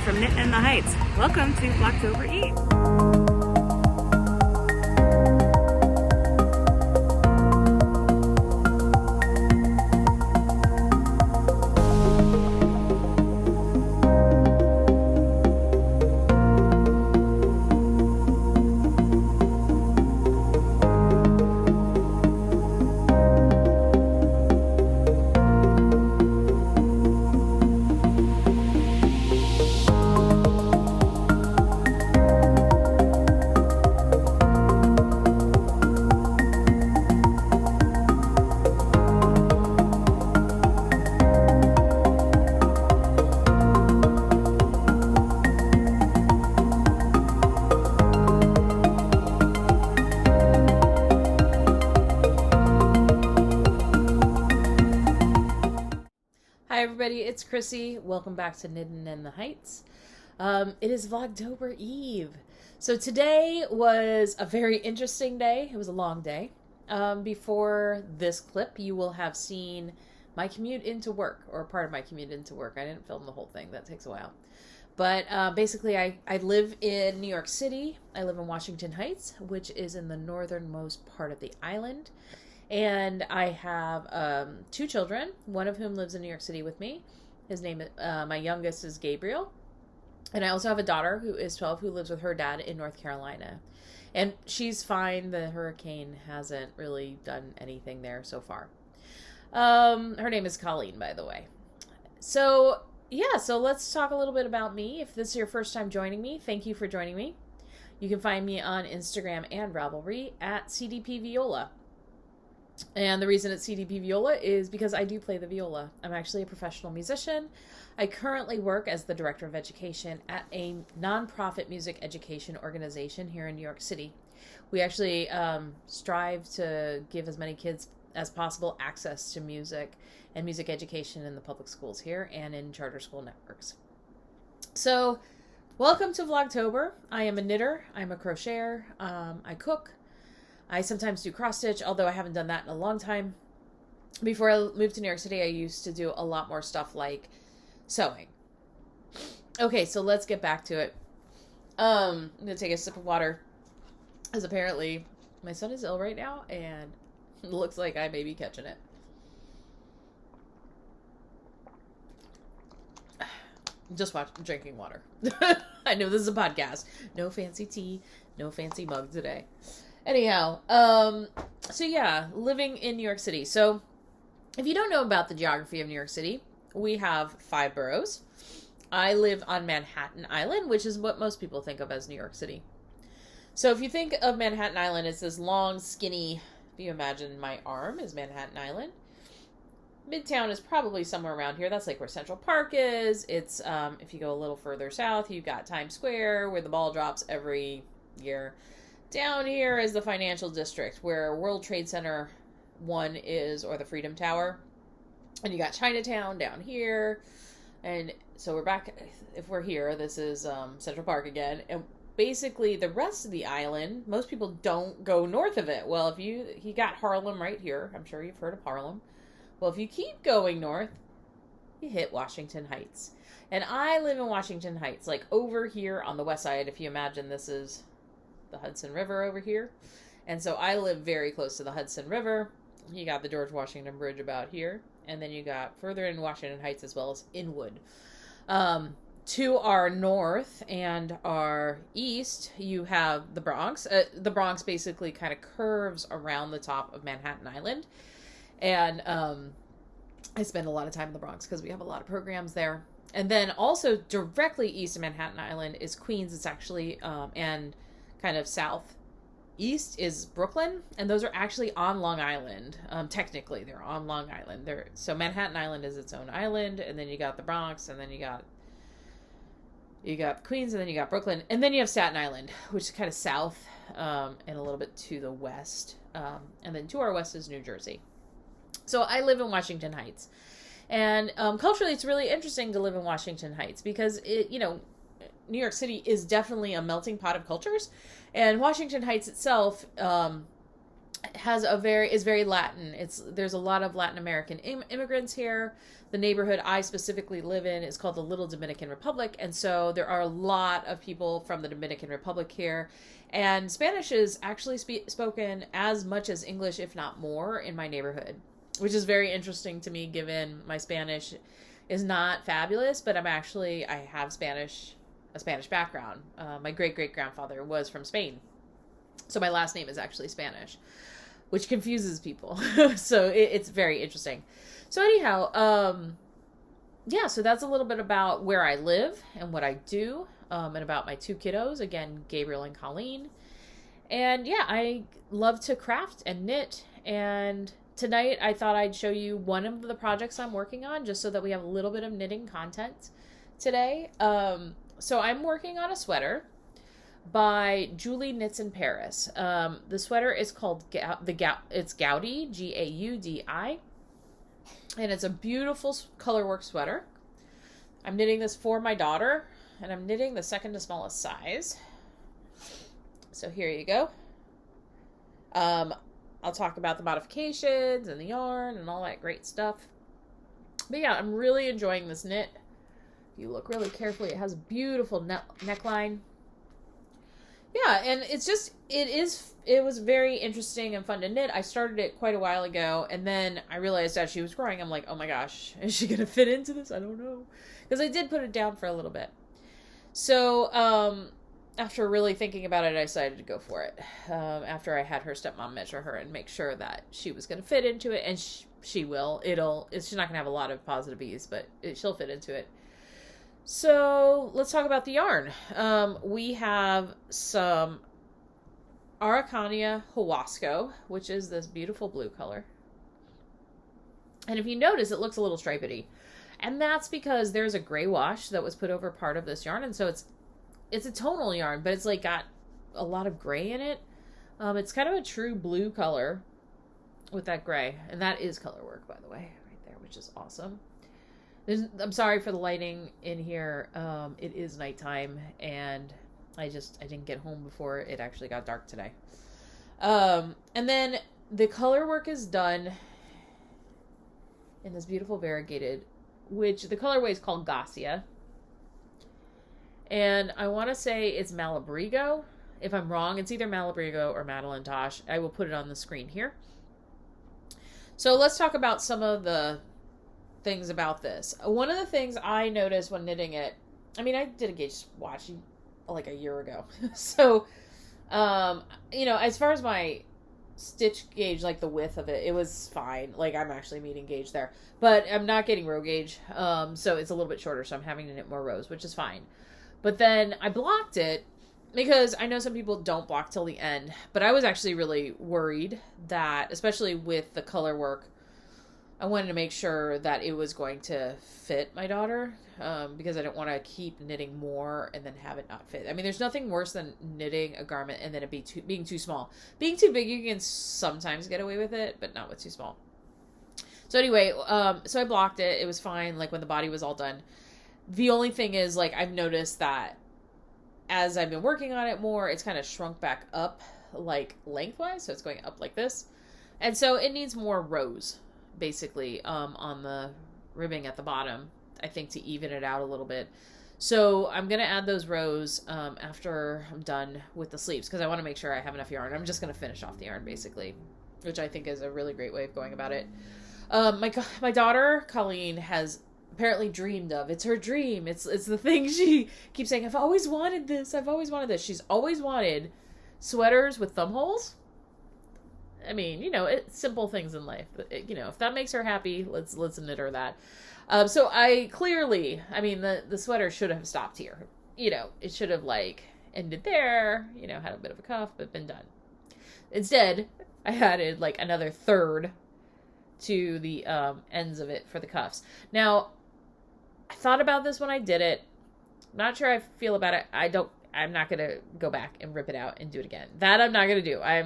from Knitting in the Heights. Welcome to Vlogtober Eve. Hi everybody, it's Chrissy. Welcome back to Knitting in the Heights. It is Vlogtober Eve. So today was a very interesting day. It was a long day. Before this clip, you will have seen my commute into work, or part of my commute into work. I didn't film the whole thing. That takes a while. But basically, I live in New York City. I live in Washington Heights, which is in the northernmost part of the island. And I have two children, one of whom lives in New York City with me. His name, my youngest is Gabriel. And I also have a daughter who is 12 who lives with her dad in North Carolina. And she's fine. The hurricane hasn't really done anything there so far. Her name is Colleen, by the way. So, yeah, so let's talk a little bit about me. If this is your first time joining me, thank you for joining me. You can find me on Instagram and Ravelry at CDP Viola. And the reason it's CDP Viola is because I do play the viola. I'm actually a professional musician. I currently work as the director of education at a nonprofit music education organization here in New York City. We actually strive to give as many kids as possible access to music and music education in the public schools here and in charter school networks. So, welcome to Vlogtober. I am a knitter. I'm a crocheter. I cook. I sometimes do cross stitch, although I haven't done that in a long time. Before I moved to New York City, I used to do a lot more stuff like sewing. Okay, so let's get back to it. I'm going to take a sip of water, as apparently my son is ill right now, and it looks like I may be catching it. Just drinking water. I know this is a podcast. No fancy tea, no fancy mug today. Anyhow, so yeah, living in New York City. So if you don't know about the geography of New York City, we have 5 boroughs. I live on Manhattan Island, which is what most people think of as New York City. So if you think of Manhattan Island, it's this long, skinny, if you imagine my arm is Manhattan Island. Midtown is probably somewhere around here. That's like where Central Park is. It's, if you go a little further south, you've got Times Square, where the ball drops every year. Down here is the financial district where World Trade Center 1 is, or the Freedom Tower. And you got Chinatown down here. And so we're back, if we're here, this is Central Park again. And basically the rest of the island, most people don't go north of it. Well, you got Harlem right here. I'm sure you've heard of Harlem. Well, if you keep going north, you hit Washington Heights. And I live in Washington Heights, like over here on the west side, if you imagine this is the Hudson River over here. And so I live very close to the Hudson River. You got the George Washington Bridge about here. And then you got further in Washington Heights as well as Inwood. To our north and our east, you have the Bronx. The Bronx basically kind of curves around the top of Manhattan Island. And I spend a lot of time in the Bronx because we have a lot of programs there. And then also directly east of Manhattan Island is Queens. It's actually, and kind of southeast is Brooklyn, and those are actually on Long Island. Technically, they're on Long Island. So Manhattan Island is its own island, and then you got the Bronx, and then you got Queens, and then you got Brooklyn, and then you have Staten Island, which is kind of south and a little bit to the west, and then to our west is New Jersey. So I live in Washington Heights, and culturally, it's really interesting to live in Washington Heights because New York City is definitely a melting pot of cultures, and Washington Heights itself is very Latin. There's a lot of Latin American immigrants here. The neighborhood I specifically live in is called the Little Dominican Republic, and so there are a lot of people from the Dominican Republic here. And Spanish is actually spoken as much as English, if not more, in my neighborhood, which is very interesting to me, given my Spanish is not fabulous, but I have a Spanish background. My great-great-grandfather was from Spain, so my last name is actually Spanish, which confuses people. So it's very interesting. So anyhow, yeah, so that's a little bit about where I live and what I do, and about my two kiddos, again, Gabriel and Colleen. And yeah, I love to craft and knit, and tonight I thought I'd show you one of the projects I'm working on, just so that we have a little bit of knitting content today. So I'm working on a sweater by Julie Knits in Paris. The sweater is called it's Gaudi, Gaudi, and it's a beautiful colorwork sweater. I'm knitting this for my daughter, and I'm knitting the second to smallest size. So here you go. I'll talk about the modifications and the yarn and all that great stuff. But yeah, I'm really enjoying this knit. If you look really carefully, it has a beautiful neckline. Yeah, and it was very interesting and fun to knit. I started it quite a while ago, and then I realized as she was growing, I'm like, oh my gosh, is she going to fit into this? I don't know. Because I did put it down for a little bit. So, after really thinking about it, I decided to go for it. After I had her stepmom measure her and make sure that she was going to fit into it, and she will. She's not going to have a lot of positive E's, but she'll fit into it. So let's talk about the yarn. We have some Araucania Huasco, which is this beautiful blue color. And if you notice, it looks a little stripedy. And that's because there's a gray wash that was put over part of this yarn. And so it's a tonal yarn, but it's like got a lot of gray in it. It's kind of a true blue color with that gray. And that is color work, by the way, right there, which is awesome. I'm sorry for the lighting in here. It is nighttime, and I didn't get home before it actually got dark today. And then the color work is done in this beautiful variegated, which the colorway is called Gausia. And I want to say it's Malabrigo. If I'm wrong, it's either Malabrigo or Madeline Tosh. I will put it on the screen here. So let's talk about some of the things about this. One of the things I noticed when knitting it, I did a gauge swatch like a year ago. So, as far as my stitch gauge, like the width of it was fine. Like I'm actually meeting gauge there, but I'm not getting row gauge. So it's a little bit shorter. So I'm having to knit more rows, which is fine. But then I blocked it because I know some people don't block till the end, but I was actually really worried that, especially with the color work, I wanted to make sure that it was going to fit my daughter, because I don't want to keep knitting more and then have it not fit. There's nothing worse than knitting a garment and then it being too small. Being too big, you can sometimes get away with it, but not with too small. So anyway, so I blocked it. It was fine, like when the body was all done. The only thing is, like, I've noticed that as I've been working on it more, it's kind of shrunk back up, like, lengthwise. So it's going up like this. And so it needs more rows, basically, on the ribbing at the bottom, I think, to even it out a little bit. So I'm going to add those rows after I'm done with the sleeves, because I want to make sure I have enough yarn. I'm just going to finish off the yarn, basically, which I think is a really great way of going about it. My daughter, Colleen, has apparently dreamed of. It's her dream. It's the thing she keeps saying, I've always wanted this. I've always wanted this. She's always wanted sweaters with thumb holes. It's simple things in life. But if that makes her happy, let's knit her that. So I clearly, the sweater should have stopped here. It should have ended there. Had a bit of a cuff, but been done. Instead, I added another third to the ends of it for the cuffs. Now, I thought about this when I did it. Not sure I feel about it. I'm not going to go back and rip it out and do it again. That I'm not going to do. I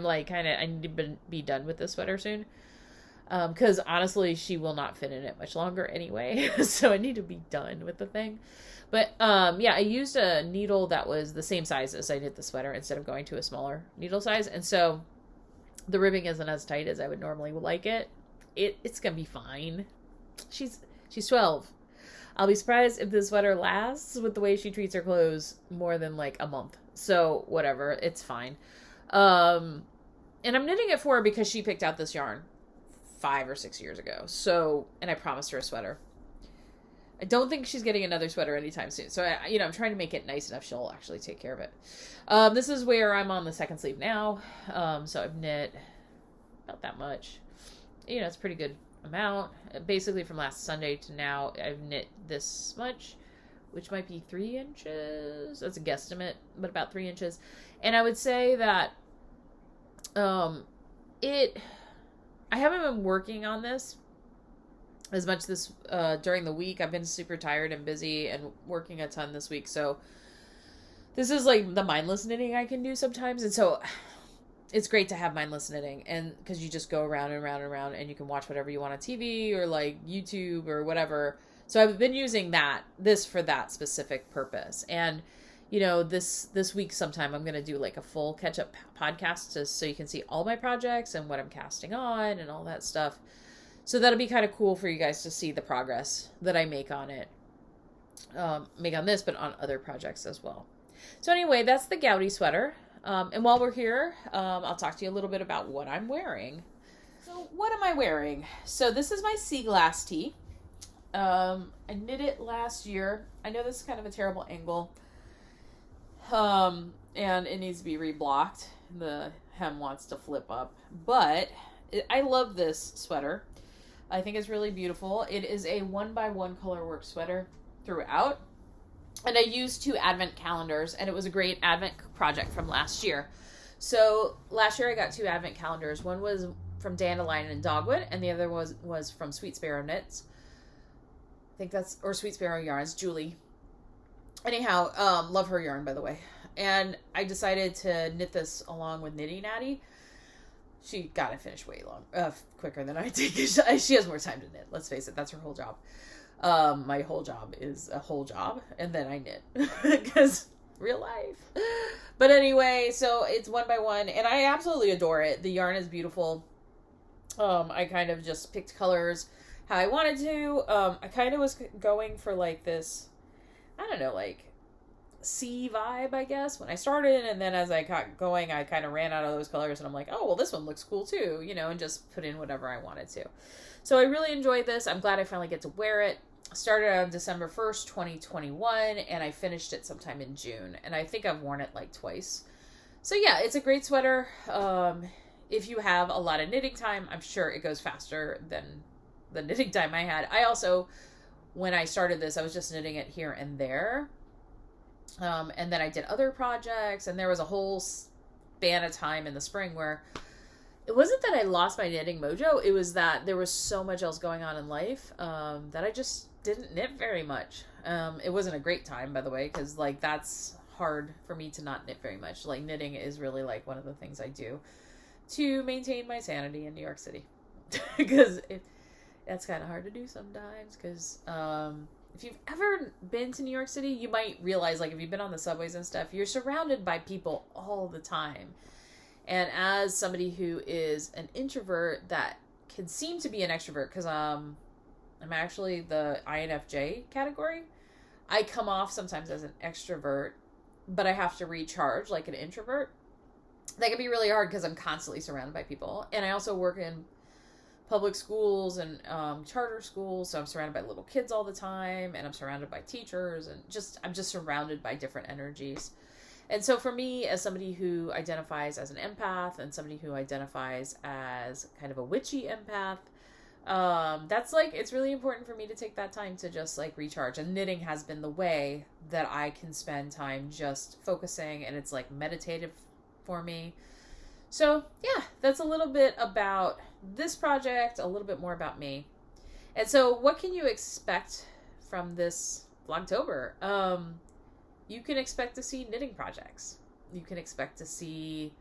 need to be done with this sweater soon. Because honestly, she will not fit in it much longer anyway. So I need to be done with the thing. But yeah, I used a needle that was the same size as I knit the sweater instead of going to a smaller needle size. And so The ribbing isn't as tight as I would normally like it. It's gonna be fine. She's 12. I'll be surprised if this sweater lasts with the way she treats her clothes more than like a month. So whatever, it's fine. And I'm knitting it for her because she picked out this yarn 5 or 6 years ago. So, and I promised her a sweater. I don't think she's getting another sweater anytime soon. So, I'm trying to make it nice enough she'll actually take care of it. This is where I'm on the second sleeve now. So I've knit about that much. It's a pretty good amount. Basically from last Sunday to now, I've knit this much, which might be 3 inches. That's a guesstimate, but about 3 inches. And I would say that I haven't been working on this as much this during the week. I've been super tired and busy and working a ton this week. So this is like the mindless knitting I can do sometimes. And so it's great to have mindless knitting, and because you just go around and around and around and you can watch whatever you want on TV or like YouTube or whatever. So I've been using this for that specific purpose. And this week sometime I'm going to do like a full catch up podcast so you can see all my projects and what I'm casting on and all that stuff. So that'll be kind of cool for you guys to see the progress that I make on it. Make on this, but on other projects as well. So anyway, that's the Gouty sweater. And while we're here, I'll talk to you a little bit about what I'm wearing. So what am I wearing? So this is my sea glass tee. I knit it last year. I know this is kind of a terrible angle. And it needs to be reblocked. The hem wants to flip up. But I love this sweater. I think it's really beautiful. It is a 1x1 colorwork sweater throughout. And I used 2 advent calendars, and it was a great advent project from last year. So last year I got 2 advent calendars. One was from Dandelion and Dogwood, and the other was from Sweet Sparrow Knits. I think or Sweet Sparrow Yarns, Julie. Anyhow, love her yarn, by the way. And I decided to knit this along with Knitty Natty. She got it finished way quicker than I did. She has more time to knit. Let's face it, that's her whole job. My whole job is a whole job, and then I knit because real life. But anyway, so it's 1x1, and I absolutely adore it. The yarn is beautiful. I kind of just picked colors how I wanted to. I kind of was going for like this, I don't know, like sea vibe, I guess, when I started, and then as I got going, I kind of ran out of those colors, and I'm like, oh, well, this one looks cool too, and just put in whatever I wanted to. So I really enjoyed this. I'm glad I finally get to wear it. Started on December 1st, 2021, and I finished it sometime in June, and I think I've worn it like twice. So yeah, it's a great sweater. If you have a lot of knitting time, I'm sure it goes faster than the knitting time I had. I also, when I started this, I was just knitting it here and there. And then I did other projects, and there was a whole span of time in the spring where it wasn't that I lost my knitting mojo. It was that there was so much else going on in life that I just didn't knit very much. It wasn't a great time, by the way, because like that's hard for me to not knit very much. Like knitting is really like one of the things I do to maintain my sanity in New York City. Because that's kind of hard to do sometimes. Because if you've ever been to New York City, you might realize, like if you've been on the subways and stuff, you're surrounded by people all the time. And as somebody who is an introvert that can seem to be an extrovert, because I'm actually the INFJ category. I come off sometimes as an extrovert, but I have to recharge like an introvert. That can be really hard because I'm constantly surrounded by people. And I also work in public schools and charter schools, so I'm surrounded by little kids all the time, and I'm surrounded by teachers, and I'm just surrounded by different energies. And so for me, as somebody who identifies as an empath and somebody who identifies as kind of a witchy empath, that's like, it's really important for me to take that time to just like recharge. And knitting has been the way that I can spend time just focusing, and it's like meditative for me. So yeah, that's a little bit about this project, a little bit more about me. And so what can you expect from this Vlogtober? You can expect to see knitting projects. You can expect to see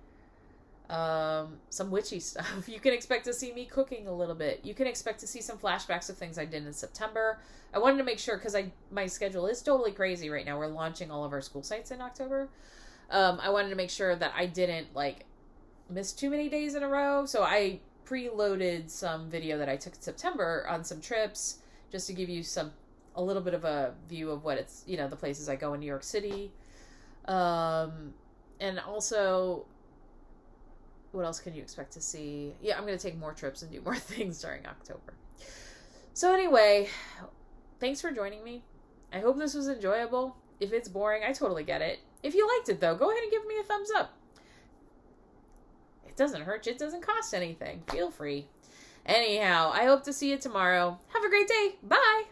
some witchy stuff. You can expect to see me cooking a little bit. You can expect to see some flashbacks of things I did in September. I wanted to make sure, because my schedule is totally crazy right now. We're launching all of our school sites in October. I wanted to make sure that I didn't like missed too many days in a row. So I preloaded some video that I took in September on some trips just to give you a little bit of a view of what it's, the places I go in New York City. And also, what else can you expect to see? Yeah, I'm going to take more trips and do more things during October. So anyway, thanks for joining me. I hope this was enjoyable. If it's boring, I totally get it. If you liked it, though, go ahead and give me a thumbs up. It doesn't hurt you. It doesn't cost anything. Feel free. Anyhow, I hope to see you tomorrow. Have a great day. Bye.